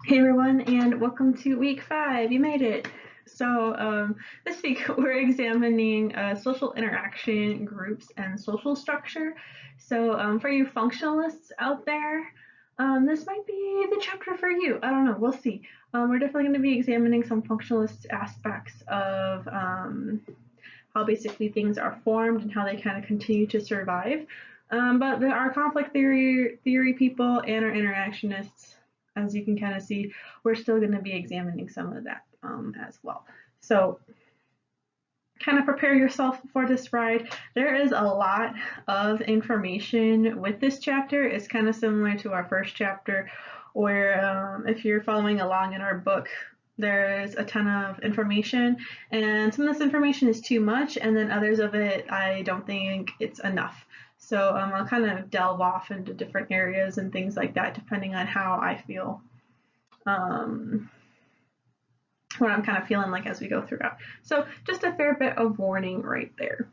Hey everyone, and welcome to week 5. You made it. This week we're examining social interaction, groups, and social structure. For you functionalists out there, this might be the chapter for you. I don't know, we'll see. We're definitely going to be examining some functionalist aspects of how basically things are formed and how they kind of continue to survive. But there are conflict theory people and our interactionists, as you can kind of see, we're still going to be examining some of that as well. So kind of prepare yourself for this ride. There is a lot of information with this chapter. It's kind of similar to our first chapter, where if you're following along in our book, there's a ton of information, and some of this information is too much, and then others of it, I don't think it's enough. I'll kind of delve off into different areas and things like that, depending on how I feel, what I'm kind of feeling like as we go throughout. So just a fair bit of warning right there.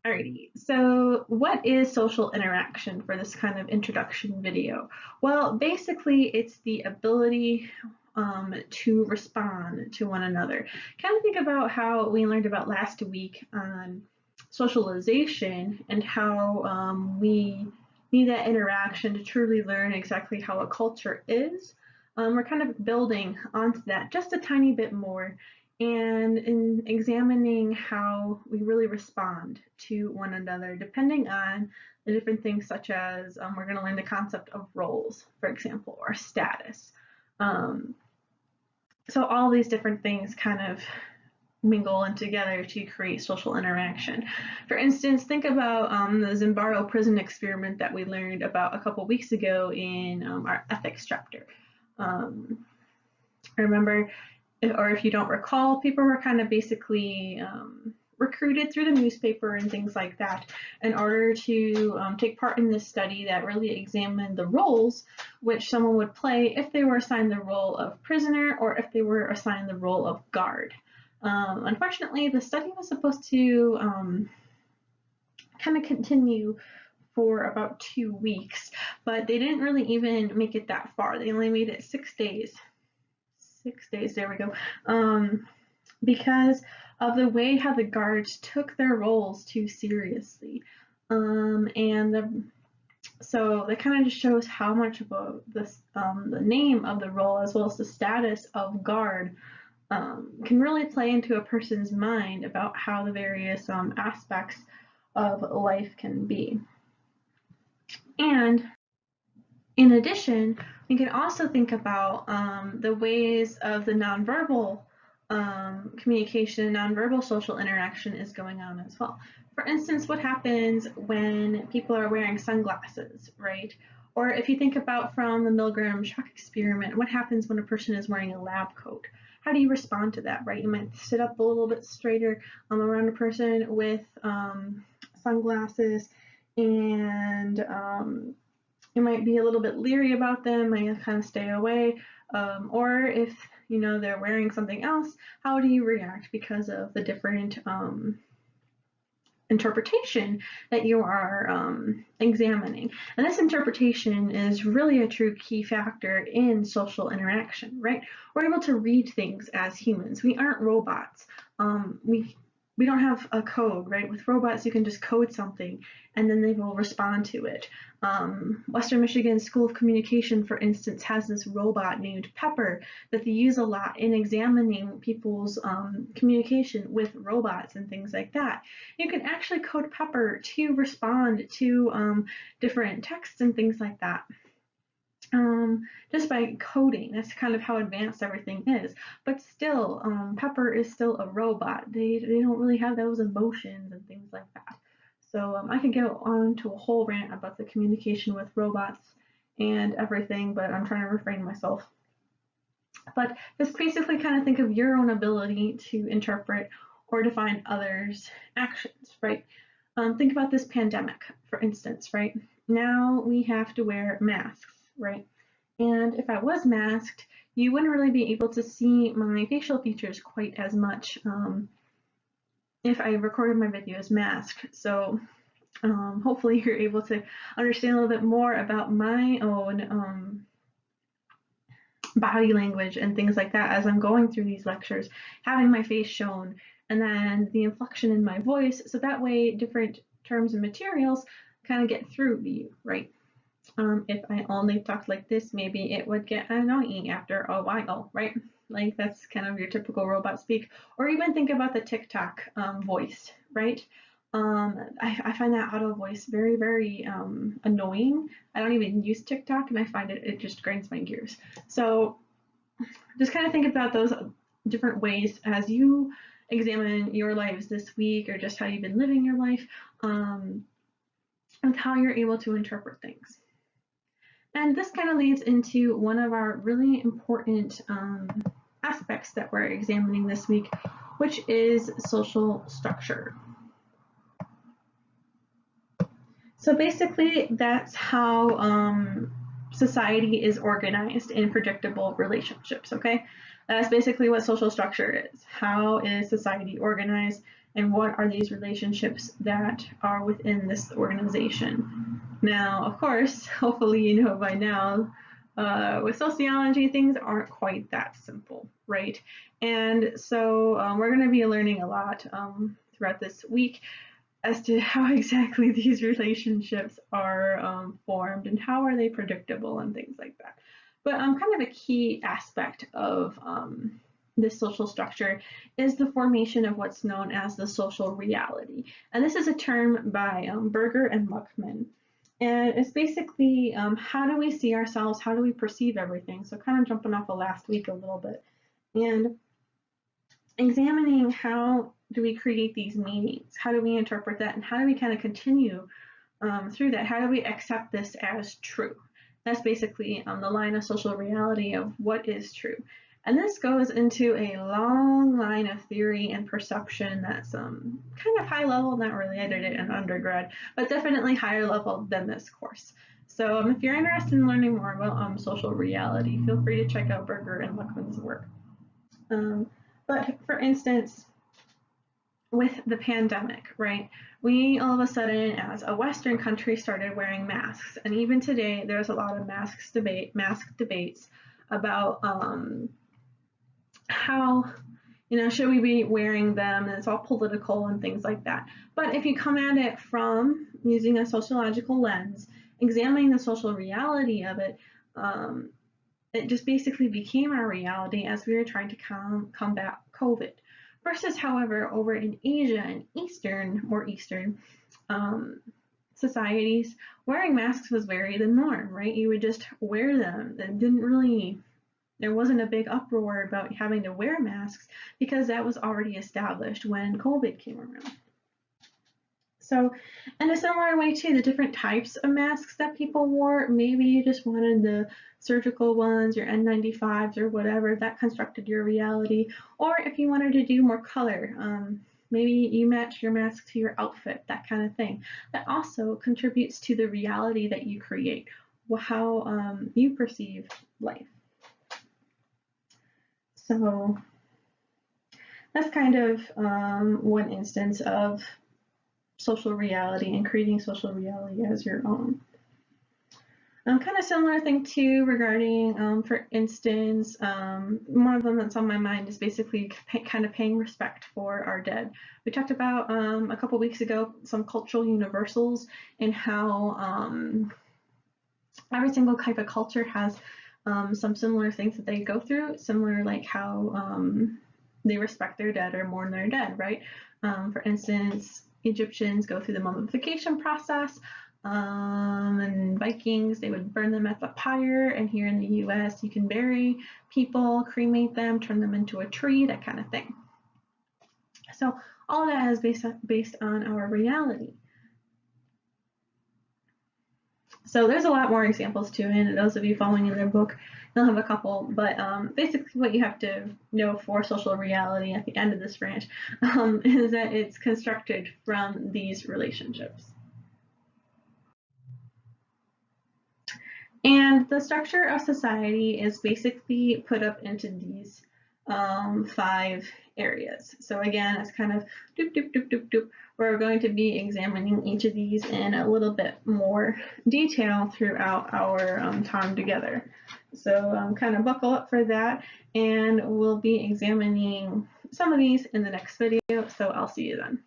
Alrighty, so what is social interaction for this kind of introduction video? Well, basically it's the ability to respond to one another. Kind of think about how we learned about last week on socialization and how we need that interaction to truly learn exactly how a culture is. We're kind of building onto that just a tiny bit more, and in examining how we really respond to one another, depending on the different things, such as we're going to learn the concept of roles, for example, or status. So all these different things kind of mingle in together to create social interaction. For instance, think about the Zimbabwe prison experiment that we learned about a couple weeks ago in our ethics chapter. Remember, or if you don't recall, people were kind of basically recruited through the newspaper and things like that in order to take part in this study that really examined the roles which someone would play if they were assigned the role of prisoner or if they were assigned the role of guard. Unfortunately, the study was supposed to kind of continue for about 2 weeks, but they didn't really even make it that far. They only made it 6 days. 6 days, there we go. Because of the way how the guards took their roles too seriously. So that kind of just shows how much of the name of the role as well as the status of guard can really play into a person's mind about how the various aspects of life can be. And in addition, we can also think about the ways of the nonverbal communication, nonverbal social interaction is going on as well. For instance, what happens when people are wearing sunglasses, right? Or if you think about from the Milgram shock experiment, what happens when a person is wearing a lab coat? How do you respond to that, right? You might sit up a little bit straighter around a person with sunglasses, and you might be a little bit leery about them, might kind of stay away. Or if they're wearing something else, how do you react because of the different interpretation that you are examining? And this interpretation is really a true key factor in social interaction, right? We're able to read things as humans. We aren't robots. We don't have a code, right? With robots, you can just code something and then they will respond to it. Western Michigan School of Communication, for instance, has this robot named Pepper that they use a lot in examining people's communication with robots and things like that. You can actually code Pepper to respond to different texts and things like that. Just by coding. That's kind of how advanced everything is. But still, Pepper is still a robot. They don't really have those emotions and things like that. So I could go on to a whole rant about the communication with robots and everything, but I'm trying to refrain myself. But just basically kind of think of your own ability to interpret or define others' actions, right? Think about this pandemic, for instance, right? Now we have to wear masks, right? And if I was masked, you wouldn't really be able to see my facial features quite as much if I recorded my videos masked. So hopefully you're able to understand a little bit more about my own body language and things like that as I'm going through these lectures, having my face shown, and then the inflection in my voice, so that way different terms and materials kind of get through to you, right? If I only talked like this, maybe it would get annoying after a while, right? Like that's kind of your typical robot speak. Or even think about the TikTok voice, right? I find that auto voice very, very annoying. I don't even use TikTok and I find it just grinds my gears. So just kind of think about those different ways as you examine your lives this week or just how you've been living your life, and how you're able to interpret things. And this kind of leads into one of our really important aspects that we're examining this week, which is social structure. So basically, that's how society is organized in predictable relationships, okay? That's basically what social structure is. How is society organized, and what are these relationships that are within this organization? Now, of course, hopefully you know by now, with sociology, things aren't quite that simple, right? And so we're going to be learning a lot throughout this week as to how exactly these relationships are formed and how are they predictable and things like that. But kind of a key aspect of this social structure is the formation of what's known as the social reality. And this is a term by Berger and Luckman. And it's basically how do we see ourselves? How do we perceive everything? So kind of jumping off of last week a little bit. And examining how do we create these meanings? How do we interpret that? And how do we kind of continue through that? How do we accept this as true? That's basically the line of social reality of what is true. And this goes into a long line of theory and perception that's kind of high level, not really, I did it in undergrad, but definitely higher level than this course. So if you're interested in learning more about social reality, feel free to check out Berger and Luckman's work. But for instance, with the pandemic, right? We all of a sudden, as a Western country, started wearing masks, and even today, there's a lot of mask debates about how, should we be wearing them? And it's all political and things like that. But if you come at it from using a sociological lens, examining the social reality of it, it just basically became our reality as we were trying to combat COVID. Versus, however, over in Asia and more Eastern societies, wearing masks was very the norm, right? You would just wear them. There wasn't a big uproar about having to wear masks because that was already established when COVID came around. So, in a similar way too, the different types of masks that people wore, maybe you just wanted the surgical ones, your N95s or whatever, that constructed your reality. Or if you wanted to do more color, maybe you match your mask to your outfit, that kind of thing. That also contributes to the reality that you create, how you perceive life. So that's kind of one instance of social reality and creating social reality as your own. Kind of similar thing too regarding, for instance, one of them that's on my mind is basically kind of paying respect for our dead. We talked about a couple weeks ago some cultural universals and how every single type of culture has some similar things that they go through, similar like how they respect their dead or mourn their dead, right? For instance, Egyptians go through the mummification process, and Vikings, they would burn them at the pyre, and here in the US, you can bury people, cremate them, turn them into a tree, that kind of thing. So all of that is based on our reality. So there's a lot more examples too, and those of you following in their book, they'll have a couple, but basically what you have to know for social reality at the end of this branch is that it's constructed from these relationships. And the structure of society is basically put up into these 5 areas. So again, it's kind of doop, doop, doop, doop, doop. We're going to be examining each of these in a little bit more detail throughout our time together. So kind of buckle up for that, and we'll be examining some of these in the next video, so I'll see you then.